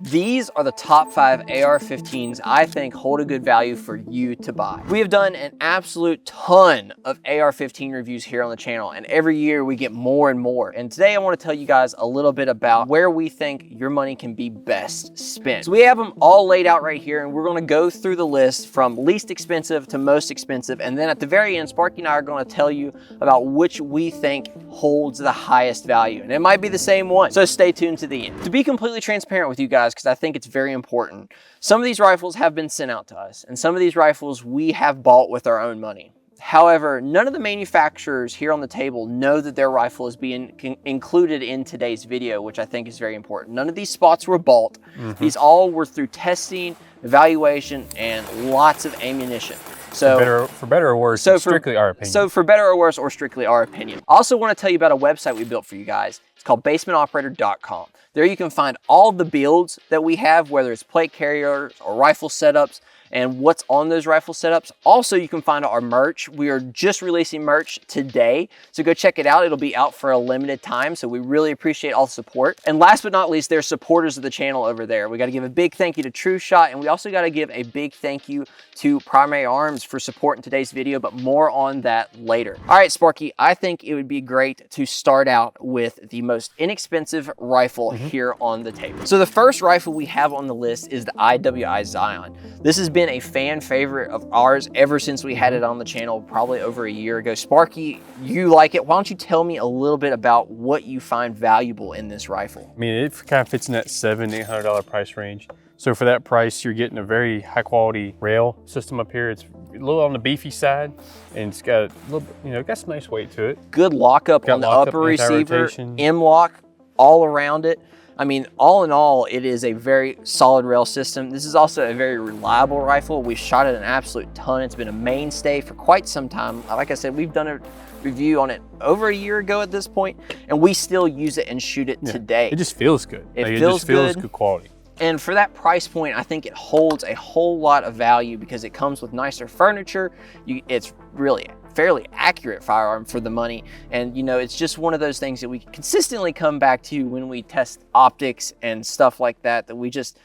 These are the top 5 AR-15s I think hold a good value for you to buy. We have done an absolute ton of AR-15 reviews here on the channel, and every year we get more and more. And today I want to tell you guys a little bit about where we think your money can be best spent. So we have them all laid out right here, and we're going to go through the list from least expensive to most expensive. And then at the very end, Sparky and I are going to tell you about which we think holds the highest value. And it might be the same one. So stay tuned to the end. To be completely transparent with you guys, because I think it's very important, some of these rifles have been sent out to us, and some of these rifles we have bought with our own money. However, none of the manufacturers here on the table know that their rifle is being included in today's video, which I think is very important. None of these spots were bought. These all were through testing, evaluation, and lots of ammunition. So for better or worse, strictly our opinion. So for better or worse, or strictly our opinion. I also want to tell you about a website we built for you guys. It's called basementoperator.com. There you can find all the builds that we have, whether it's plate carriers or rifle setups, and what's on those rifle setups. Also, you can find our merch. We are just releasing merch today, so go check it out. It'll be out for a limited time, so we really appreciate all the support. And last but not least, there's supporters of the channel over there. We got to give a big thank you to True Shot, and we also got to give a big thank you to Primary Arms for supporting today's video, but more on that later. All right, Sparky, I think it would be great to start out with the most inexpensive rifle here on the table. So the first rifle we have on the list is the IWI Zion. This has been a fan favorite of ours ever since we had it on the channel probably over a year ago. Sparky, you like it. Why don't you tell me a little bit about what you find valuable in this rifle? I mean, it kind of fits in that $700 to $800 price range. So for that price, you're getting a very high quality rail system up here. It's a little on the beefy side, and it's got a little, got some nice weight to it. Good lockup on the upper receiver, M-lock all around it. I mean, all in all, it is a very solid rail system. This is also a very reliable rifle. We've shot it an absolute ton. It's been a mainstay for quite some time. Like I said, we've done a review on it over a year ago at this point, and we still use it and shoot it today. It just feels good. It feels good quality. And for that price point, I think it holds a whole lot of value because it comes with nicer furniture. It's really fairly accurate firearm for the money. And it's just one of those things that we consistently come back to when we test optics and stuff like that, that we just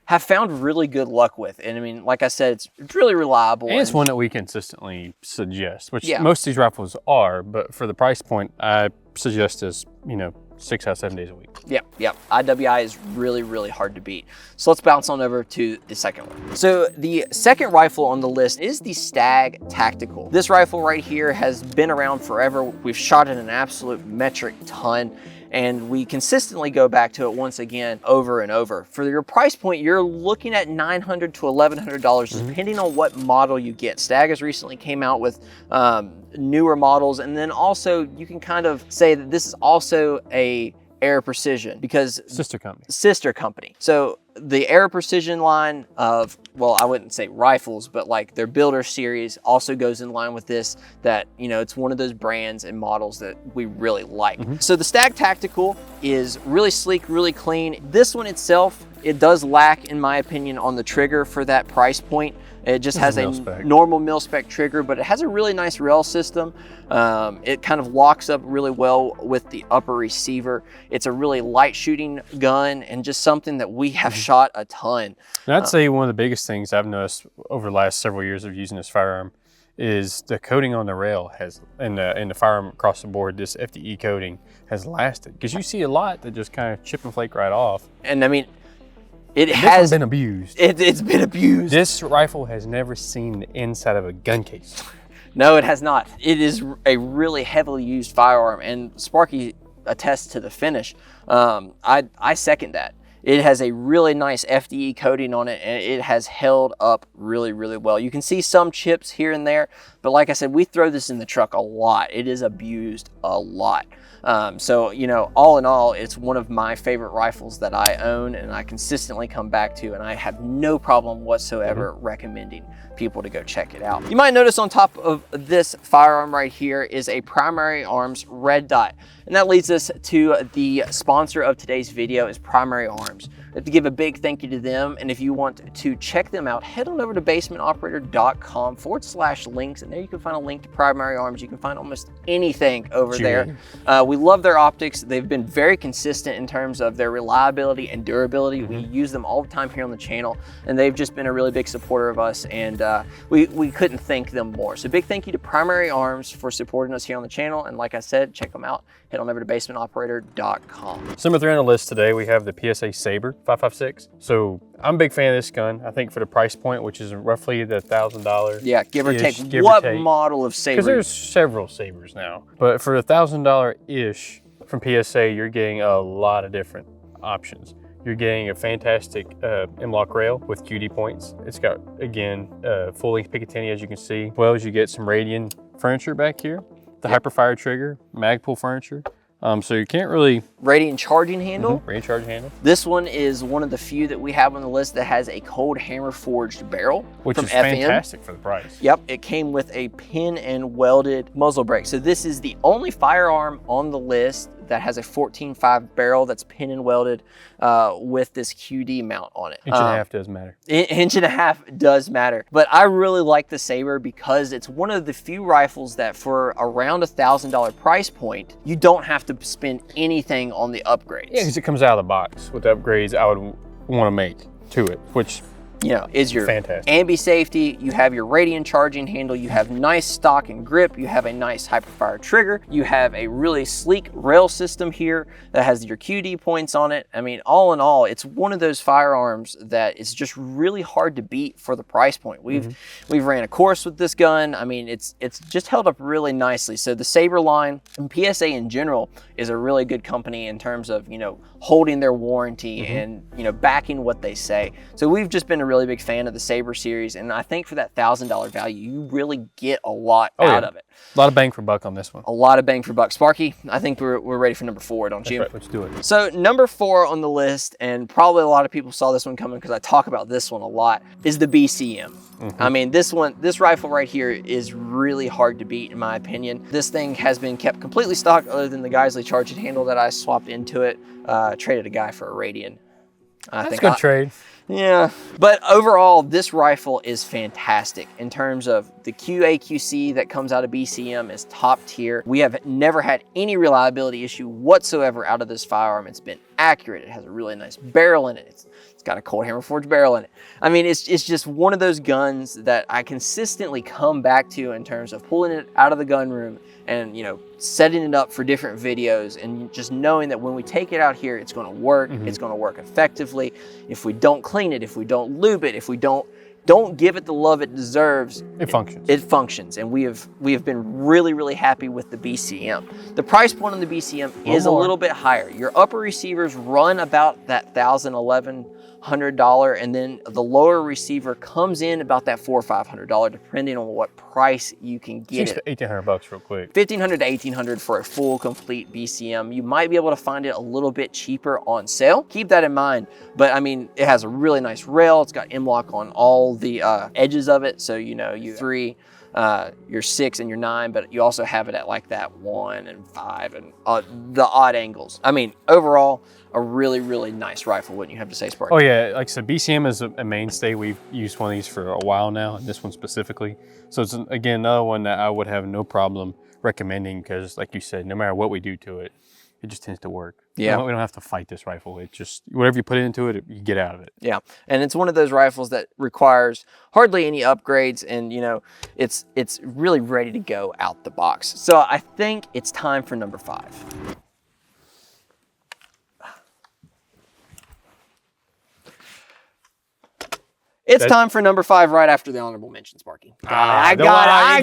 have found really good luck with. And I mean, like I said, it's really reliable. And it's one that we consistently suggest, which most of these rifles are, but for the price point, I suggest this, 6 out of 7 days a week. Yep. IWI is really, really hard to beat. So let's bounce on over to the second one. So the second rifle on the list is the Stag Tactical. This rifle right here has been around forever. We've shot it an absolute metric ton, and we consistently go back to it once again over and over. For your price point, you're looking at $900 to $1,100, depending on what model you get. Stag has recently came out with newer models, and then also you can kind of say that this is also a Air Precision, because sister company. So the Air Precision line of, well, I wouldn't say rifles, but like their builder series also goes in line with this, that it's one of those brands and models that we really like. So the Stag Tactical is really sleek, really clean. This one itself, it does lack, in my opinion, on the trigger for that price point. It just has a normal mil-spec trigger, but it has a really nice rail system. It kind of locks up really well with the upper receiver. It's a really light shooting gun, and just something that we have shot a ton. And I'd say one of the biggest things I've noticed over the last several years of using this firearm is the coating on the rail has, in the firearm across the board, this FDE coating has lasted. Because you see a lot that just kind of chip and flake right off. And I mean, it has been abused. It's been abused. This rifle has never seen the inside of a gun case. No, it has not. It is a really heavily used firearm, and Sparky attests to the finish. I second that. It has a really nice FDE coating on it, and it has held up really, really well. You can see some chips here and there, but like I said, we throw this in the truck a lot. It is abused a lot. So, all in all, it's one of my favorite rifles that I own and I consistently come back to, and I have no problem whatsoever recommending people to go check it out. You might notice on top of this firearm right here is a Primary Arms red dot. And that leads us to the sponsor of today's video, is Primary Arms. I have to give a big thank you to them. And if you want to check them out, head on over to basementoperator.com/links. And there you can find a link to Primary Arms. You can find almost anything over there. We love their optics. They've been very consistent in terms of their reliability and durability. We use them all the time here on the channel, and they've just been a really big supporter of us, and we couldn't thank them more. So big thank you to Primary Arms for supporting us here on the channel. And like I said, check them out. Head on over to basementoperator.com. So number 3 on the list today, we have the PSA Saber 5.56. So I'm a big fan of this gun. I think for the price point, which is roughly the $1,000. Yeah, give or take. What model of Saber? Because there's several Sabers now. But for the $1,000-ish from PSA, you're getting a lot of different options. You're getting a fantastic M-LOK rail with QD points. It's got, again, full-length Picatinny, as you can see. As well as you get some Radian furniture back here. The Hyperfire trigger, Magpul furniture. So you can't really... Radiant charging handle. Radiant charging handle. This one is one of the few that we have on the list that has a cold hammer forged barrel. Which from is FN. fantastic for the price. Yep, it came with a pin and welded muzzle brake. So this is the only firearm on the list that has a 14.5 barrel that's pin and welded with this QD mount on it. Inch and a half does matter. Inch and a half does matter. But I really like the Saber because it's one of the few rifles that for around $1,000 price point, you don't have to spend anything on the upgrades. Yeah, because it comes out of the box with the upgrades I would want to make to it, which is your fantastic ambi safety. You have your Radiant charging handle. You have nice stock and grip. You have a nice Hyperfire trigger. You have a really sleek rail system here that has your QD points on it. I mean, all in all, it's one of those firearms that is just really hard to beat for the price point. We've ran a course with this gun. I mean, it's just held up really nicely. So the Saber line and PSA in general is a really good company in terms of holding their warranty and backing what they say. So we've just been a really big fan of the Saber series, and I think for that $1,000 value, you really get a lot out of it. A lot of bang for buck on this one. A lot of bang for buck. Sparky, I think we're ready for number 4, don't you? Right, let's do it. So number 4 on the list, and probably a lot of people saw this one coming because I talk about this one a lot, is the BCM. I mean, this rifle right here is really hard to beat in my opinion. This thing has been kept completely stock other than the Geisley charging handle that I swapped into it. Traded a guy for a Radian. That's a good trade. Yeah, but overall, this rifle is fantastic in terms of the QA/QC that comes out of BCM is top tier. We have never had any reliability issue whatsoever out of this firearm. It's been accurate. It has a really nice barrel in it. It's got a cold hammer forged barrel in it. I mean, it's just one of those guns that I consistently come back to in terms of pulling it out of the gun room and setting it up for different videos and just knowing that when we take it out here, it's going to work. It's going to work effectively. If we don't clean it, if we don't lube it, if we don't give it the love it deserves, it functions. It functions, and we have been really happy with the BCM. The price point on the BCM is a little bit higher. Your upper receivers run about that $1,100, and then the lower receiver comes in about that $400 or $500, depending on what price you can get it. $1,800 real quick. $1,500 to $1,800 for a full complete BCM. You might be able to find it a little bit cheaper on sale. Keep that in mind. But I mean, it has a really nice rail. It's got M-LOK on all the edges of it. So you 3, your 6 and your 9, but you also have it at like that 1 and 5 and the odd angles. I mean, overall, a really nice rifle, wouldn't you have to say, Sparky? Oh yeah, like I said, BCM is a mainstay. We've used one of these for a while now, and this one specifically. So it's, again, another one that I would have no problem recommending because, like you said, no matter what we do to it, it just tends to work. Yeah. We don't have to fight this rifle. It just, whatever you put into it, you get out of it. Yeah, and it's one of those rifles that requires hardly any upgrades, and it's really ready to go out the box. So I think it's time for number 5. It's time for number 5 right after the honorable mention, Sparky. I got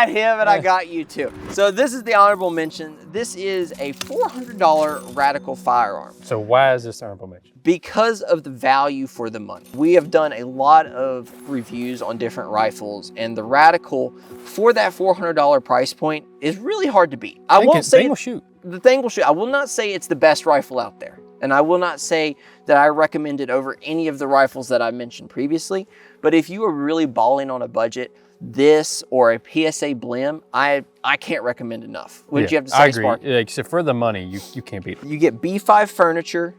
him, and I got you too. So this is the honorable mention. This is a $400 Radical Firearm. So why is this honorable mention? Because of the value for the money. We have done a lot of reviews on different rifles, and the Radical for that $400 price point is really hard to beat. I won't say the thing will shoot. The thing will shoot. I will not say it's the best rifle out there. And I will not say that I recommend it over any of the rifles that I mentioned previously. But if you are really balling on a budget, this or a PSA Blim, I can't recommend enough. What did you have to say, I agree. Spark? Except for the money, you can't beat it. You get B5 furniture.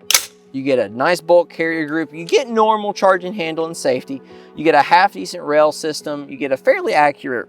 You get a nice bulk carrier group. You get normal charge and handle and safety. You get a half decent rail system. You get a fairly accurate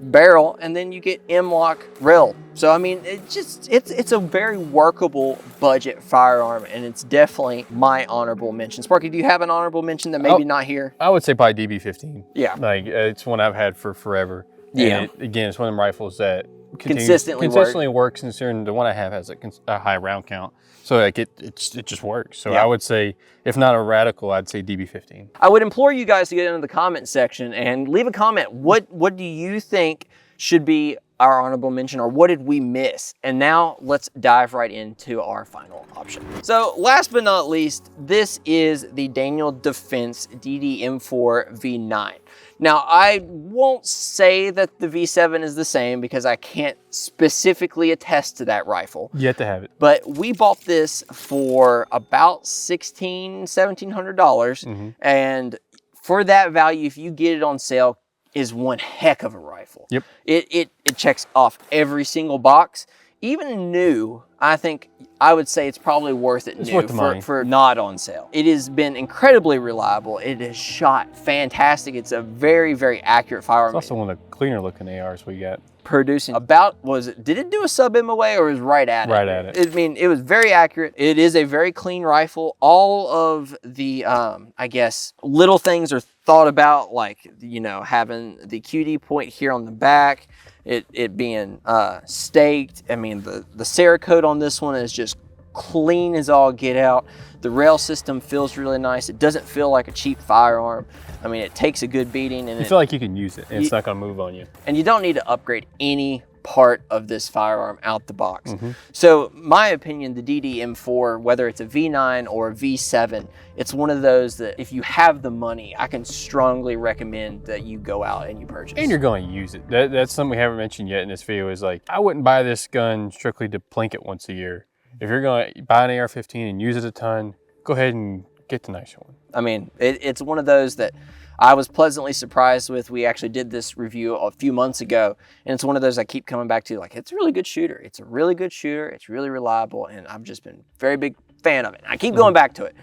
barrel, and then you get M-LOK rail. So I mean, it's a very workable budget firearm, and it's definitely my honorable mention. Sparky, do you have an honorable mention that maybe not here? I would say probably DB15. Yeah, like it's one I've had for forever. Yeah, and again, it's one of them rifles that consistently works, considering the one I have has a high round count. So like it just works. So yeah. I would say, if not a Radical, I'd say DB15. I would implore you guys to get into the comment section and leave a comment. What do you think should be our honorable mention, or what did we miss? And now let's dive right into our final option. So last but not least, this is the Daniel Defense DDM4 V9. Now, I won't say that the V7 is the same because I can't specifically attest to that rifle. You have to have it. But we bought this for about $1,700. And for that value, if you get it on sale, is one heck of a rifle. Yep. It checks off every single box. Even new, I think I would say it's probably worth it new for not on sale. It has been incredibly reliable. It has shot fantastic. It's a very, very accurate firearm. It's also one of the cleaner looking ARs we got. Producing about, did it do a sub MOA or was right at it? Right at it. I mean, it was very accurate. It is a very clean rifle. All of the, I guess, little things are thought about, like, you know, having the QD point here on the back, it being staked. I mean, the Cerakote on this one is just clean as all get out. The rail system feels really nice. It doesn't feel like a cheap firearm. I mean, it takes a good beating. And you feel like you can use it, and it's not gonna move on you. And you don't need to upgrade any part of this firearm out the box. So my opinion, the DDM4, whether it's a V9 or a V7, it's one of those that if you have the money, I can strongly recommend that you go out and you purchase. And you're going to use it. That's something we haven't mentioned yet in this video, is like, I wouldn't buy this gun strictly to plink it once a year. If you're going to buy an AR-15 and use it a ton, go ahead and get the nicer one. I mean, it's one of those that I was pleasantly surprised with. We actually did this review a few months ago, and it's one of those I keep coming back to, like, it's a really good shooter. It's a really good shooter. It's really reliable, and I've just been a very big fan of it. I keep going back to it.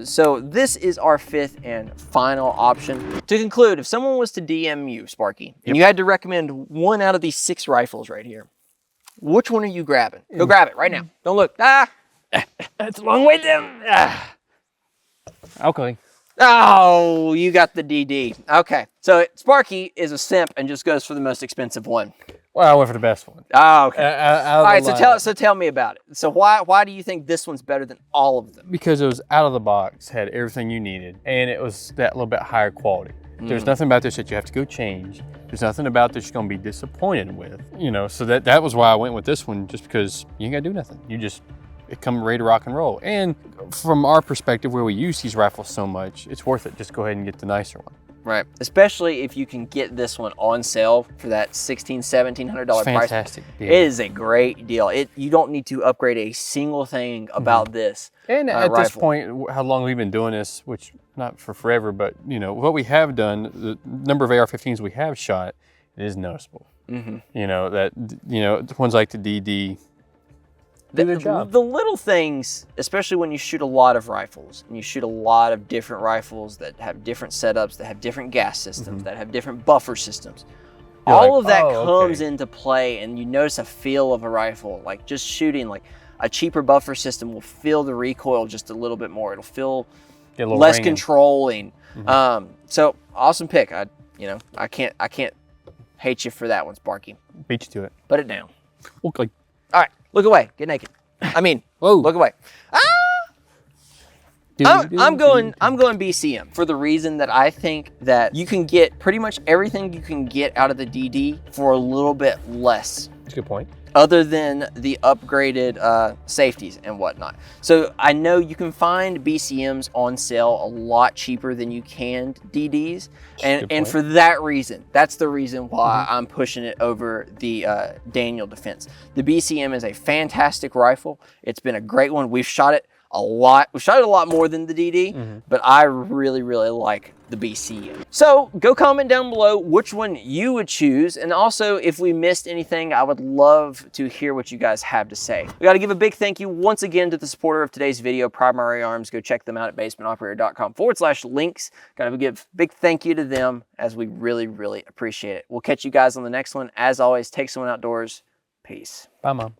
So this is our fifth and final option. To conclude, if someone was to DM you, Sparky, and you had to recommend one out of these 6 rifles right here, which one are you grabbing? Go grab it right now. Don't look. It's a long way down. Okay. Oh, you got the DD. Okay. So Sparky is a simp and just goes for the most expensive one. Well, I went for the best one. Oh, okay. All right, so tell me about it. So why do you think this one's better than all of them? Because it was out of the box, had everything you needed, and it was that little bit higher quality. There's nothing about this that you have to go change. There's nothing about this you're gonna be disappointed with. You know, so that was why I went with this one, just because you ain't gotta do nothing. It come ready to rock and roll. And from our perspective, where we use these rifles so much, it's worth it. Just go ahead and get the nicer one. Right, especially if you can get this one on sale for that $1,700 price. Fantastic deal. It is a great deal. You don't need to upgrade a single thing about this. And at this point, how long we've been doing this, which not for forever, but you know what we have done, the number of AR-15s we have shot, it is noticeable. You know ones like the DD. The little things, especially when you shoot a lot of rifles and you shoot a lot of different rifles that have different setups, that have different gas systems, that have different buffer systems. All of that comes into play, and you notice a feel of a rifle. Like just shooting, like a cheaper buffer system will feel the recoil just a little bit more. It'll feel less controlling. So awesome pick. I can't hate you for that one, Sparky. Beat you to it. Put it down. Okay. All right. Look away. Get naked. I mean, whoa. Look away. I'm going BCM for the reason that I think that you can get pretty much everything you can get out of the DD for a little bit less. That's a good point. Other than the upgraded safeties and whatnot. So I know you can find BCMs on sale a lot cheaper than you can DDs. And for that reason, that's the reason why I'm pushing it over the Daniel Defense. The BCM is a fantastic rifle. It's been a great one. We've shot it a lot. We shot it a lot more than the DD, but I really, really like the BCU. So go comment down below which one you would choose. And also, if we missed anything, I would love to hear what you guys have to say. We got to give a big thank you once again to the supporter of today's video, Primary Arms. Go check them out at basementoperator.com/links. Got to give a big thank you to them, as we really, really appreciate it. We'll catch you guys on the next one. As always, take someone outdoors. Peace. Bye, Mom.